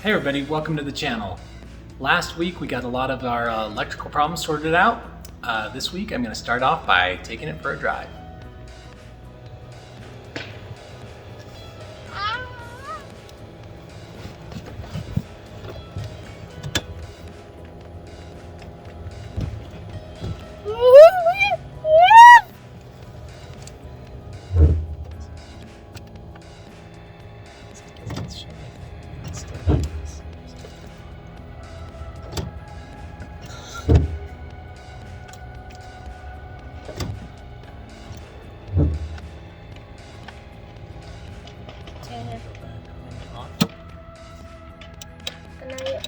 Hey everybody, welcome to the channel. Last week we got a lot of our electrical problems sorted out. This week I'm going to start off by taking it for a drive.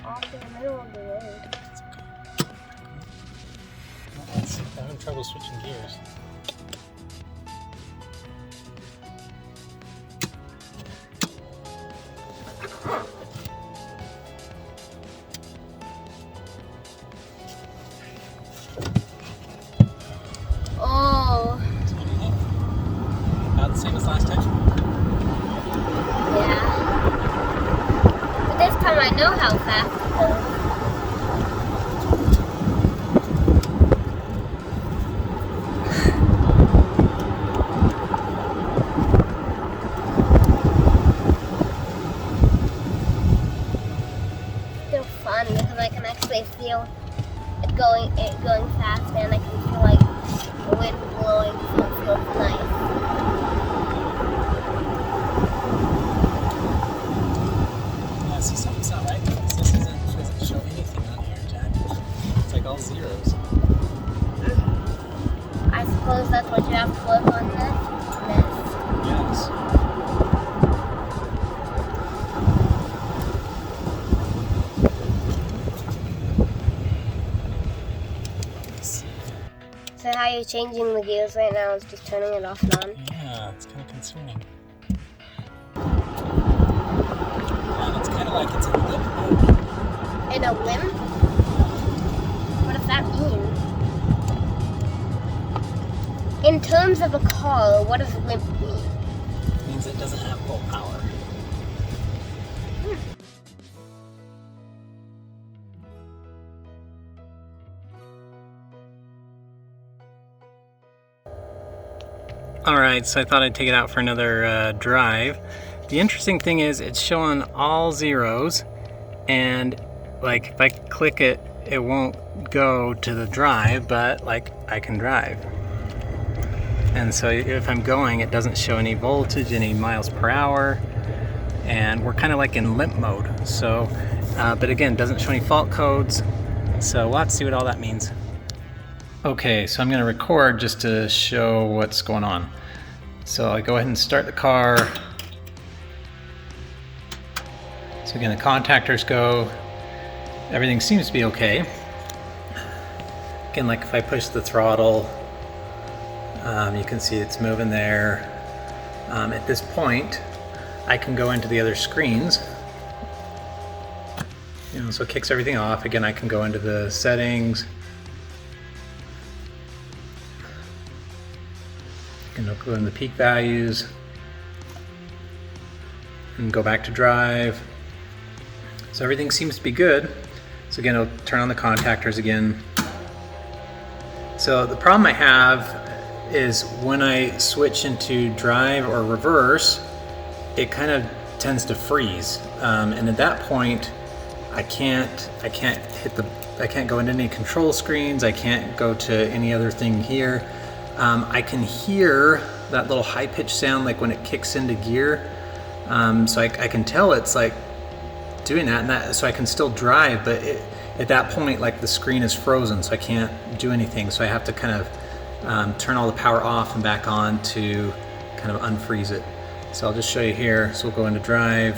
Off in the middle of the road. I'm having trouble switching gears. Oh. About the same as last time? Yeah. But this time I know how fast it goes. Still fun because I can actually feel it going fast, and I can feel like the wind blowing, so it feels nice. Yeah, see, something's not right because this doesn't show anything on here, Jack. It's like all zeros. I suppose that's what you have to work on this. Yes. So how you're changing the gears right now is just turning it off and on. Yeah, it's kind of concerning. Yeah, it's kind of like it's in limp mode. In a limb? What does that mean? In terms of a car, what does limp mean? It means it doesn't have full power. Alright, so I thought I'd take it out for another drive. The interesting thing is it's showing all zeros, and like if I click it, it won't go to the drive, but like I can drive. And so if I'm going, it doesn't show any voltage, any miles per hour, and we're kind of like in limp mode. So, but again, doesn't show any fault codes, so we'll have to see what all that means. Okay, so I'm going to record just to show what's going on. So I go ahead and start the car. So again, the contactors go. Everything seems to be okay. Again, like if I push the throttle, you can see it's moving there. At this point, I can go into the other screens. So it kicks everything off. Again, I can go into the settings. And I'll go in the peak values and go back to drive. So everything seems to be good. So again, I'll turn on the contactors again. So the problem I have is when I switch into drive or reverse, it kind of tends to freeze. And at that point, I can't go into any control screens. I can't go to any other thing here. I can hear that little high-pitched sound like when it kicks into gear. So I can tell it's like doing that, so I can still drive, but at that point, like the screen is frozen, so I can't do anything. So I have to kind of turn all the power off and back on to kind of unfreeze it. So I'll just show you here. So we'll go into drive.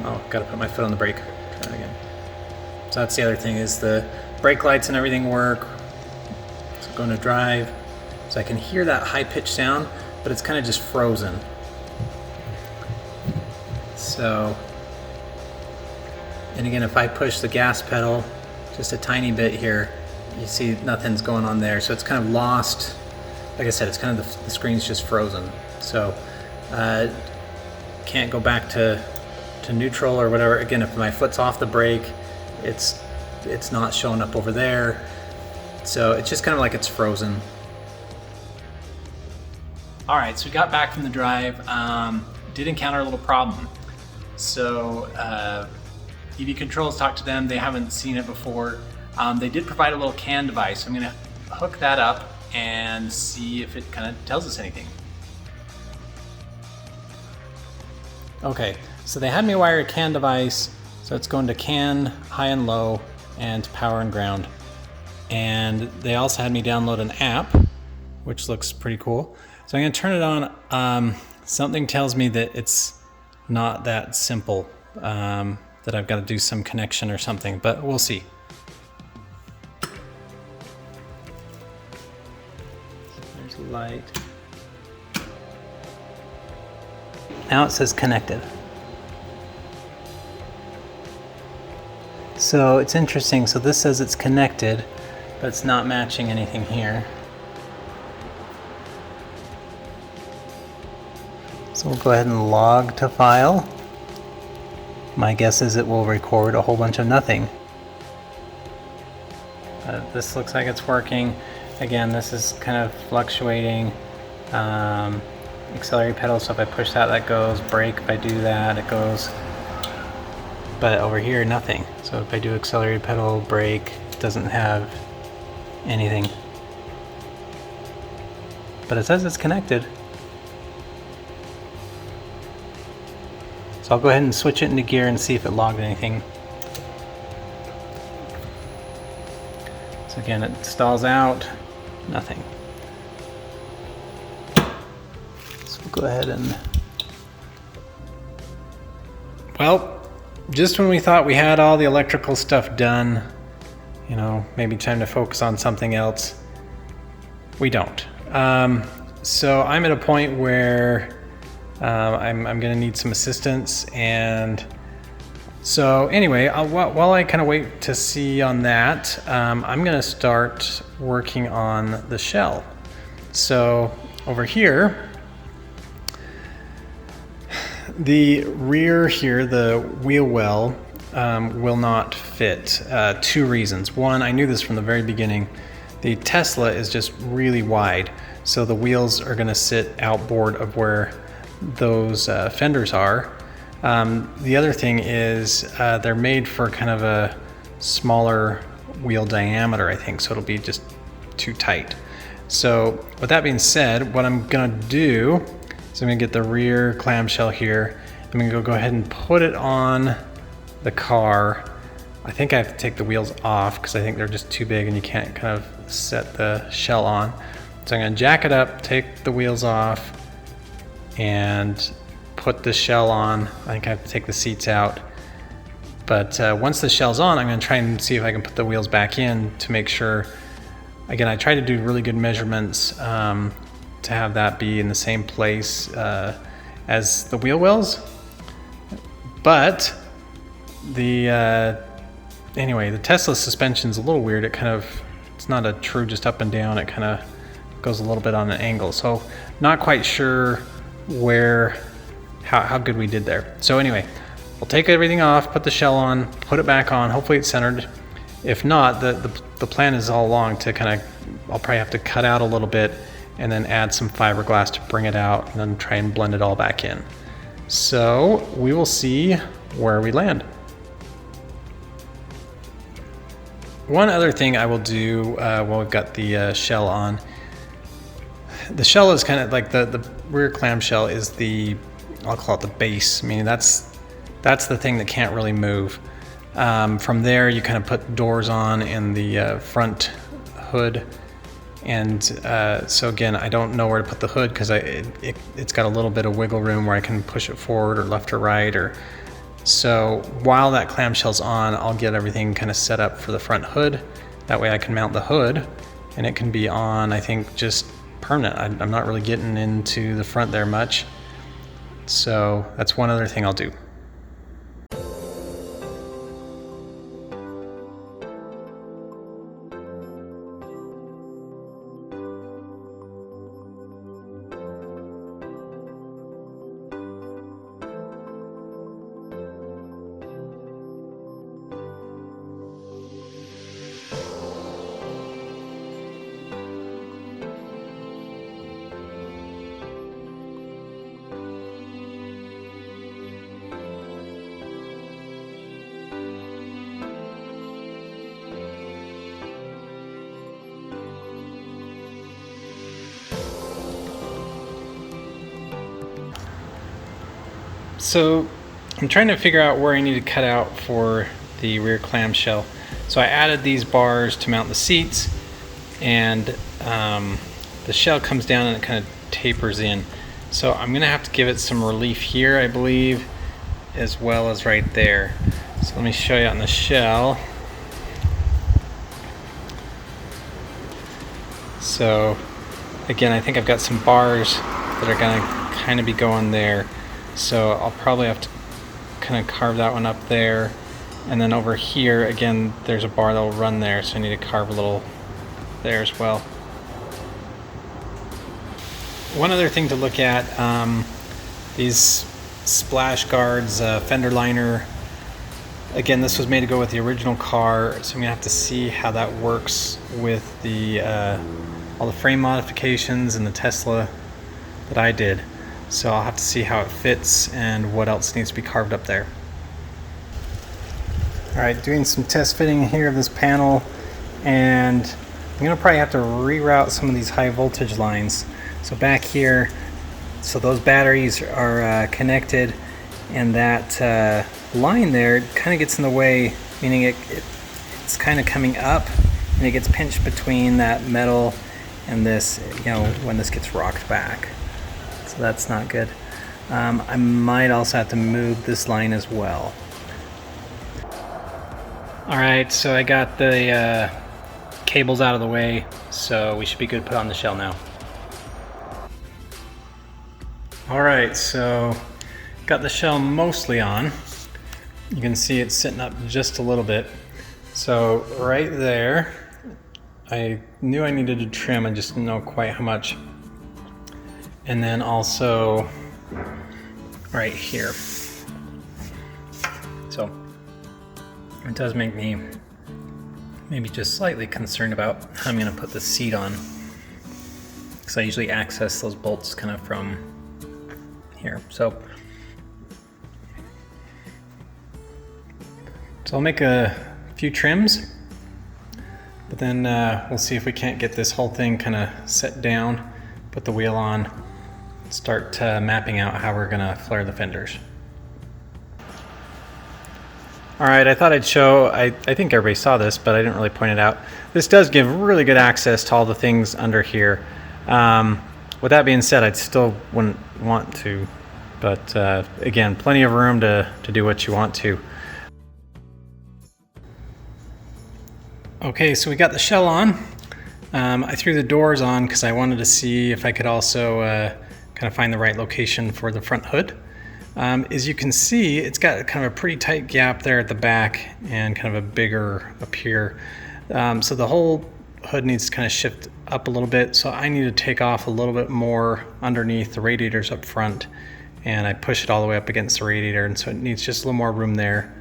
Oh, got to put my foot on the brake. Try that again. So that's the other thing, is the brake lights and everything work. So go into drive. So I can hear that high-pitched sound, but it's kind of just frozen. So, and again, if I push the gas pedal just a tiny bit here, you see nothing's going on there. So it's kind of lost. Like I said, it's kind of the screen's just frozen. So can't go back to neutral or whatever. Again, if my foot's off the brake, it's not showing up over there. So it's just kind of like it's frozen. All right, so we got back from the drive. Did encounter a little problem. So EV Controls, talked to them. They haven't seen it before. They did provide a little CAN device. So I'm gonna hook that up and see if it kind of tells us anything. Okay, so they had me wire a CAN device. So it's going to CAN, high and low, and power and ground. And they also had me download an app, which looks pretty cool. So I'm gonna turn it on. Something tells me that it's not that simple, that I've got to do some connection or something, but we'll see. There's a light. Now it says connected. So it's interesting. So this says it's connected, but it's not matching anything here. So we'll go ahead and log to file. My guess is it will record a whole bunch of nothing. This looks like it's working. Again, this is kind of fluctuating. Accelerator pedal, so if I push that, that goes. Brake, if I do that, it goes. But over here, nothing. So if I do accelerator pedal, brake, it doesn't have anything. But it says it's connected. So I'll go ahead and switch it into gear and see if it logged anything. So again, it stalls out, nothing. So we'll go ahead and... Well, just when we thought we had all the electrical stuff done, you know, maybe time to focus on something else, we don't. So I'm at a point where I'm going to need some assistance, and so anyway, while I kind of wait to see on that, I'm going to start working on the shell. So over here, the rear here, the wheel well, will not fit. Two reasons. One, I knew this from the very beginning. The Tesla is just really wide, so the wheels are going to sit outboard of where those fenders are. The other thing is they're made for kind of a smaller wheel diameter, I think, so it'll be just too tight. So with that being said, what I'm gonna do is I'm gonna get the rear clamshell here. I'm gonna go ahead and put it on the car. I think I have to take the wheels off because I think they're just too big and you can't kind of set the shell on. So I'm gonna jack it up, take the wheels off, and put the shell on. I think I have to take the seats out. But once the shell's on, I'm going to try and see if I can put the wheels back in to make sure. Again, I try to do really good measurements to have that be in the same place as the wheel wells. But anyway, the Tesla suspension's a little weird. It's not a true just up and down. It kind of goes a little bit on an angle. So not quite sure how good we did there. So anyway, we'll take everything off, put the shell on, put it back on. Hopefully it's centered. If not, the plan is all along to kind of, I'll probably have to cut out a little bit and then add some fiberglass to bring it out and then try and blend it all back in. So we will see where we land. One other thing I will do while we've got the shell on. The shell is kind of like the rear clamshell is I'll call it the base, meaning that's the thing that can't really move. From there, you kind of put doors on and the front hood. And so again, I don't know where to put the hood because it's got a little bit of wiggle room where I can push it forward or left or right. So while that clamshell's on, I'll get everything kind of set up for the front hood. That way I can mount the hood and it can be on, I think, just permanent. I'm not really getting into the front there much. So that's one other thing I'll do. So I'm trying to figure out where I need to cut out for the rear clamshell. So I added these bars to mount the seats, and the shell comes down and it kind of tapers in. So I'm gonna have to give it some relief here, I believe, as well as right there. So let me show you on the shell. So again, I think I've got some bars that are gonna kind of be going there. So I'll probably have to kind of carve that one up there. And then over here, again, there's a bar that'll run there, so I need to carve a little there as well. One other thing to look at, these splash guards, fender liner. Again, this was made to go with the original car, so I'm gonna have to see how that works with the all the frame modifications and the Tesla that I did. So I'll have to see how it fits and what else needs to be carved up there. Alright, doing some test fitting here of this panel, and I'm going to probably have to reroute some of these high voltage lines. So back here, so those batteries are connected, and that line there kind of gets in the way, meaning it's kind of coming up, and it gets pinched between that metal and this, you know, when this gets rocked back. So that's not good. I might also have to move this line as well. Alright, so I got the cables out of the way, so we should be good to put on the shell now. Alright, so got the shell mostly on. You can see it's sitting up just a little bit. So right there, I knew I needed to trim, I just didn't know quite how much. And then also right here. So it does make me maybe just slightly concerned about how I'm going to put the seat on, because I usually access those bolts kind of from here. So I'll make a few trims, but then we'll see if we can't get this whole thing kind of set down, put the wheel on, start mapping out how we're going to flare the fenders. Alright, I thought I'd show, I think everybody saw this, but I didn't really point it out. This does give really good access to all the things under here. With that being said, I still wouldn't want to, but again, plenty of room to do what you want to. Okay, so we got the shell on. I threw the doors on because I wanted to see if I could also kind of find the right location for the front hood. As you can see, it's got kind of a pretty tight gap there at the back and kind of a bigger up here. So the whole hood needs to kind of shift up a little bit. So I need to take off a little bit more underneath the radiators up front, and I push it all the way up against the radiator, and so it needs just a little more room there.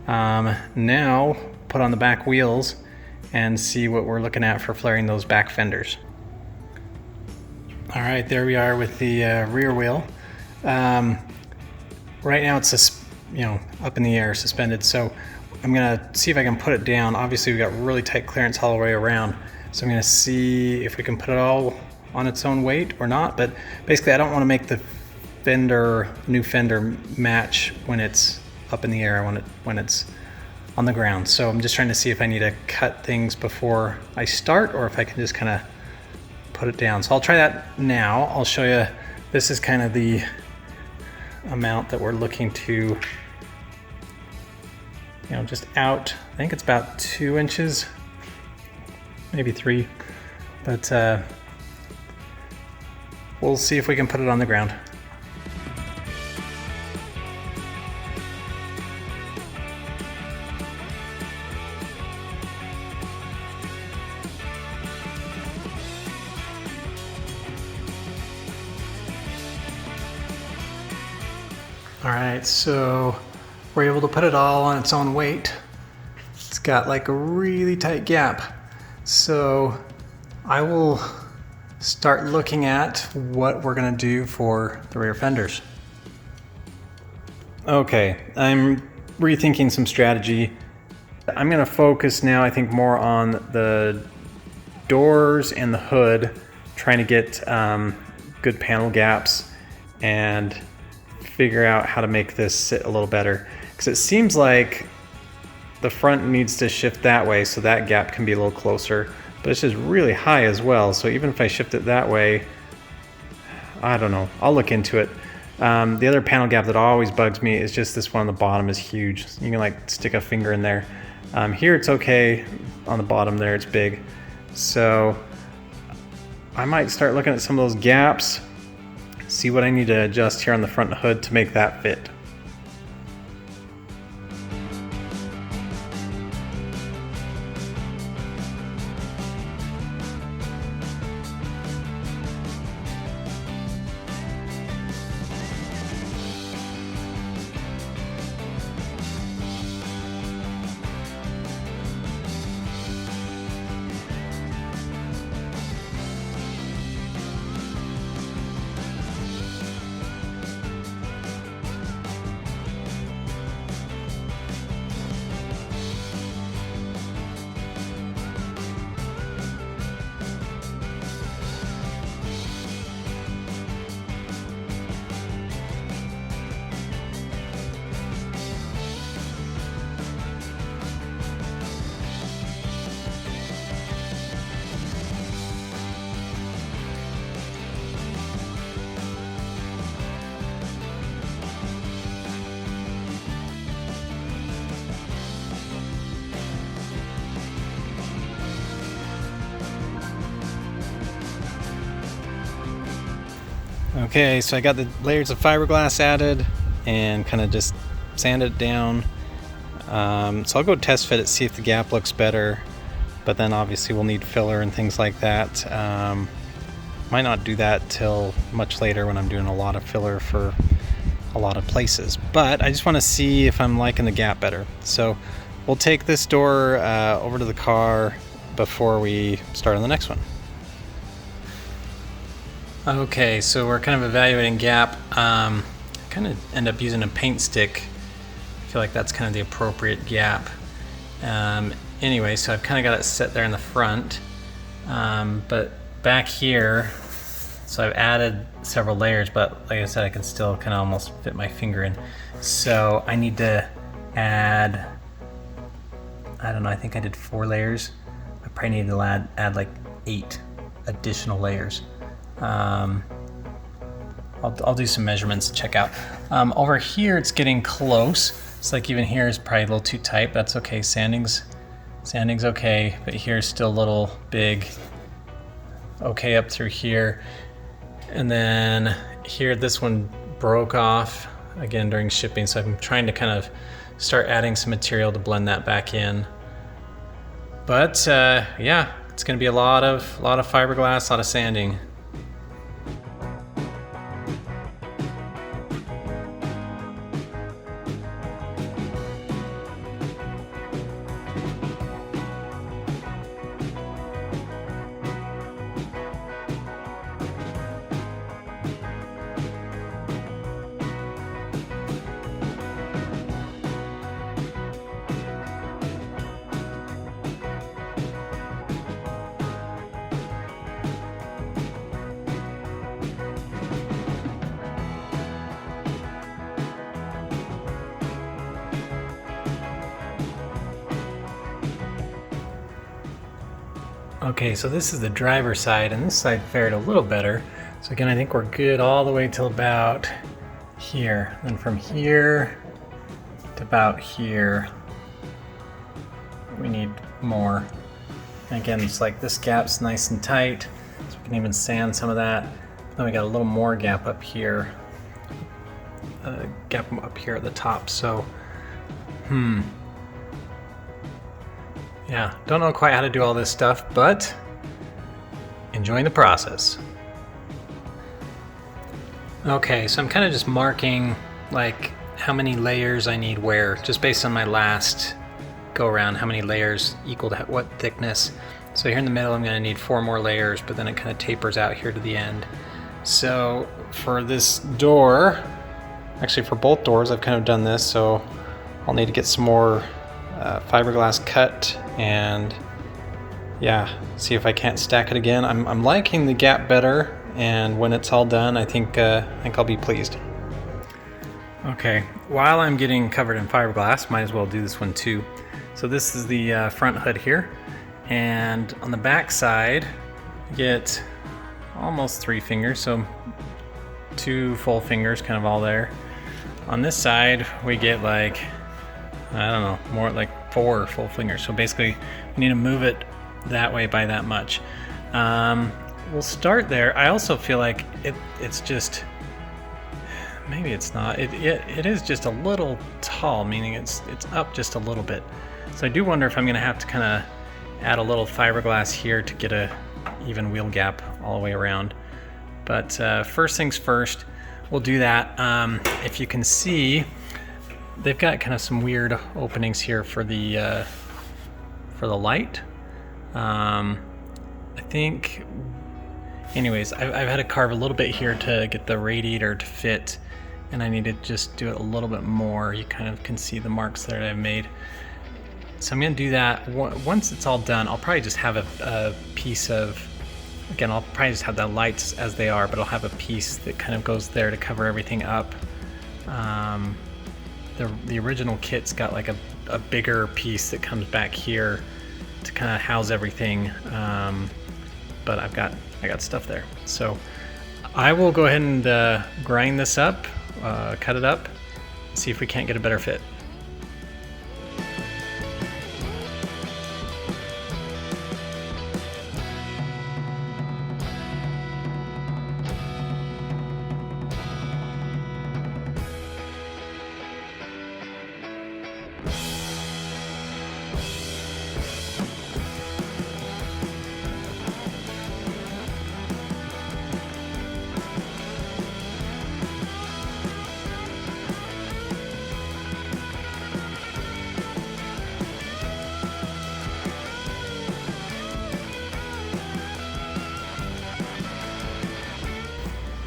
Now put on the back wheels and see what we're looking at for flaring those back fenders. All right, there we are with the rear wheel. Right now it's just, up in the air, suspended. So I'm gonna see if I can put it down. Obviously we got really tight clearance all the way around. So I'm gonna see if we can put it all on its own weight or not. But basically I don't wanna make the new fender match when it's up in the air, when it's on the ground. So I'm just trying to see if I need to cut things before I start, or if I can just kind of put it down. So I'll try that now. I'll show you, this is kind of the amount that we're looking to, just out. I think it's about 2 inches, maybe 3, but we'll see if we can put it on the ground. All right, so we're able to put it all on its own weight. It's got like a really tight gap. So I will start looking at what we're gonna do for the rear fenders. Okay, I'm rethinking some strategy. I'm gonna focus now, I think, more on the doors and the hood, trying to get good panel gaps and figure out how to make this sit a little better, because it seems like the front needs to shift that way so that gap can be a little closer, but it's just really high as well. So even if I shift it that way, I don't know, I'll look into it. The other panel gap that always bugs me is just this one on the bottom is huge. You can like stick a finger in there. Here it's okay, on the bottom there it's big. So I might start looking at some of those gaps, see what I need to adjust here on the front hood to make that fit. Okay, so I got the layers of fiberglass added and kind of just sanded it down. So I'll go test fit it, see if the gap looks better, but then obviously we'll need filler and things like that. Might not do that till much later when I'm doing a lot of filler for a lot of places, but I just want to see if I'm liking the gap better. So we'll take this door over to the car before we start on the next one. Okay, so we're kind of evaluating gap. Kind of end up using a paint stick. I feel like that's kind of the appropriate gap. Anyway, so I've kind of got it set there in the front. But back here, so I've added several layers, but like I said, I can still kind of almost fit my finger in. So I need to add, I don't know, I think I did 4 layers. I probably need to add like 8 additional layers. I'll do some measurements to check out. Over here it's getting close. It's like even here is probably a little too tight. That's okay. Sanding's okay, but here's still a little big. Okay, up through here. And then here, this one broke off again during shipping, so I'm trying to kind of start adding some material to blend that back in. But yeah, it's going to be a lot of fiberglass, a lot of sanding. Okay, so this is the driver's side, and this side fared a little better. So again, I think we're good all the way till about here. And from here to about here, we need more. And again, it's like this gap's nice and tight, so we can even sand some of that. Then we got a little more gap up here. Gap up here at the top, so, yeah, don't know quite how to do all this stuff, but enjoying the process. Okay, so I'm kind of just marking like how many layers I need where, just based on my last go around, how many layers equal to what thickness. So here in the middle I'm going to need 4 more layers, but then it kind of tapers out here to the end. So for this door, actually for both doors I've kind of done this, so I'll need to get some more fiberglass cut and yeah, see if I can't stack it again. I'm liking the gap better, and when it's all done I think I'll be pleased. Okay, while I'm getting covered in fiberglass, might as well do this one too. So this is the front hood here, and on the back side, you get almost 3 fingers, so 2 full fingers kind of all there. On this side, we get like, I don't know, more like 4 full fingers. So basically, we need to move it that way by that much. We'll start there. I also feel like it's just, maybe it's not. It is just a little tall, meaning it's up just a little bit. So I do wonder if I'm gonna have to kind of add a little fiberglass here to get a even wheel gap all the way around. But first things first, we'll do that. If you can see, they've got kind of some weird openings here for the light. I think, anyways, I've had to carve a little bit here to get the radiator to fit, and I need to just do it a little bit more. You kind of can see the marks that I've made. So I'm gonna do that. Once it's all done, I'll probably just have a piece of, again, I'll probably just have the lights as they are, but I'll have a piece that kind of goes there to cover everything up. The original kit's got like a bigger piece that comes back here to kind of house everything, but I got stuff there. So I will go ahead and grind this up, cut it up, see if we can't get a better fit.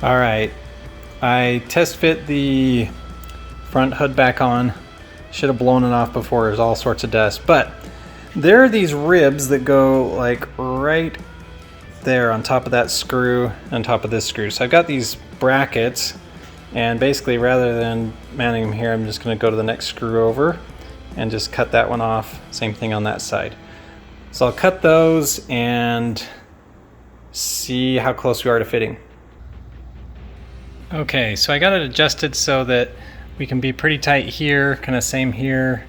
All right, I test fit the front hood back on. Should have blown it off before. There's all sorts of dust, but there are these ribs that go like right there on top of that screw, on top of this screw. So I've got these brackets, and basically rather than mounting them here, I'm just going to go to the next screw over and just cut that one off. Same thing on that side. So I'll cut those and see how close we are to fitting. Okay, so I got it adjusted so that we can be pretty tight here, kind of same here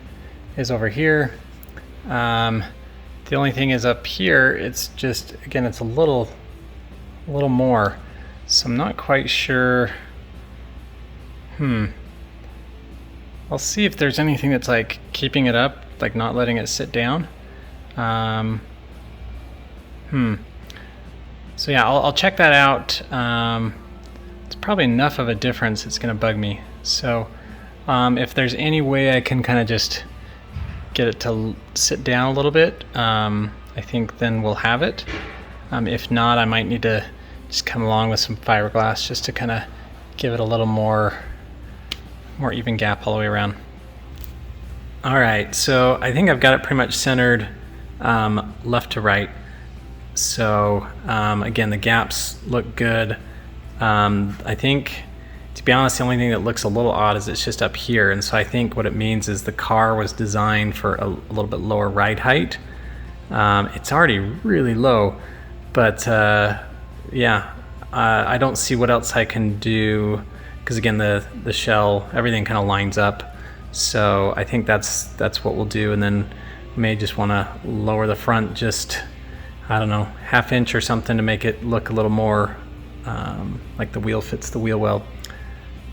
as over here. The only thing is up here, it's just, again, it's a little more. So I'm not quite sure. I'll see if there's anything that's like keeping it up, like not letting it sit down. So yeah, I'll check that out. It's probably enough of a difference, it's gonna bug me. So if there's any way I can kind of just get it to sit down a little bit, I think then we'll have it. If not, I might need to just come along with some fiberglass just to kind of give it a little more even gap all the way around. All right, so I think I've got it pretty much centered left to right. So again, the gaps look good. I think, to be honest, the only thing that looks a little odd is it's just up here, and so I think what it means is the car was designed for a little bit lower ride height. It's already really low, but yeah, I don't see what else I can do, because again, the shell, everything kind of lines up. So I think that's what we'll do, and then we may just want to lower the front just, I don't know, ½ inch or something to make it look a little more like the wheel fits the wheel well.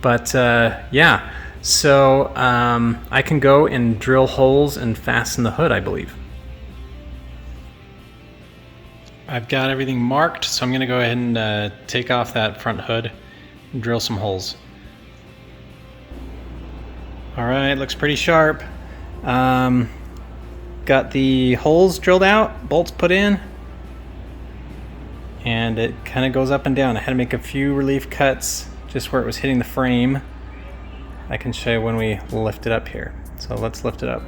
But yeah, so I can go and drill holes and fasten the hood, I believe. I've got everything marked, so I'm going to go ahead and take off that front hood and drill some holes. All right, looks pretty sharp. Got the holes drilled out, bolts put in, and it kind of goes up and down. I had to make a few relief cuts just where it was hitting the frame. I can show you when we lift it up here. So let's lift it up.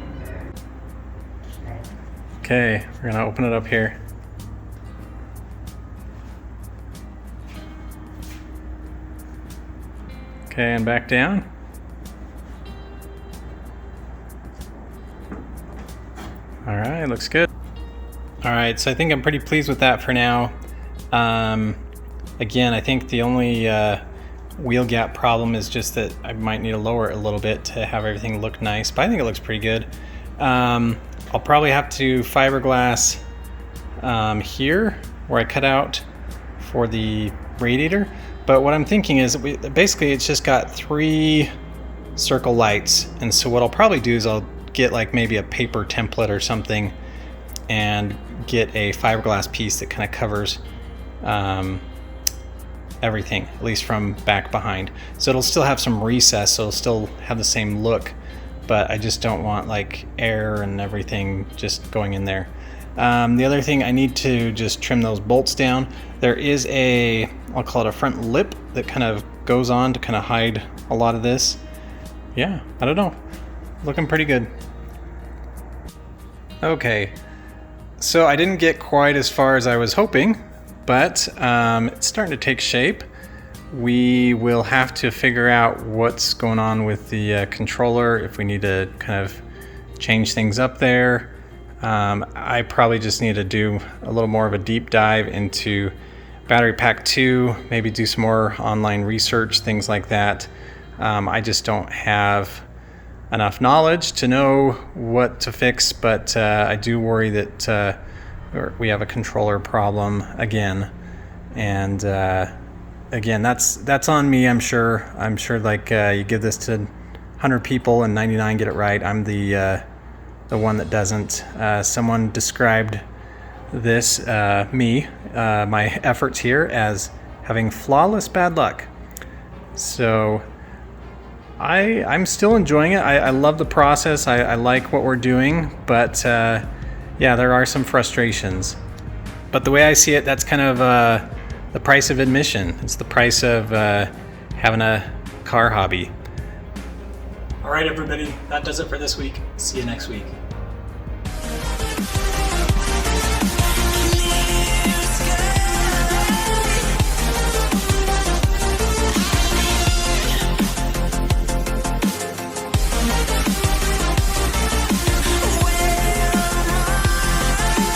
Okay, we're gonna open it up here. Okay, and back down. right, looks good. All right, so I think I'm pretty pleased with that for now. Again, I think the only wheel gap problem is just that I might need to lower it a little bit to have everything look nice, but I think it looks pretty good. I'll probably have to fiberglass here where I cut out for the radiator, but what I'm thinking is basically it's just got 3 circle lights, and so what I'll probably do is I'll get like maybe a paper template or something and get a fiberglass piece that kind of covers everything, at least from back behind, so it'll still have some recess, so it'll still have the same look, but I just don't want like air and everything just going in there. The other thing, I need to just trim those bolts down. There is a, I'll call it a front lip that kind of goes on to kind of hide a lot of this. Yeah, I don't know, looking pretty good. Okay, so I didn't get quite as far as I was hoping, but it's starting to take shape. We will have to figure out what's going on with the controller, if we need to kind of change things up there. I probably just need to do a little more of a deep dive into battery pack 2, maybe do some more online research, things like that. I just don't have enough knowledge to know what to fix, but I do worry that we have a controller problem again, and again, that's on me. I'm sure like you give this to 100 people and 99 get it right. I'm the one that doesn't. Someone described this my efforts here as having flawless bad luck. So I'm still enjoying it. I love the process. I like what we're doing, but yeah, there are some frustrations. But the way I see it, that's kind of the price of admission. It's the price of having a car hobby. All right, everybody, that does it for this week. See you next week.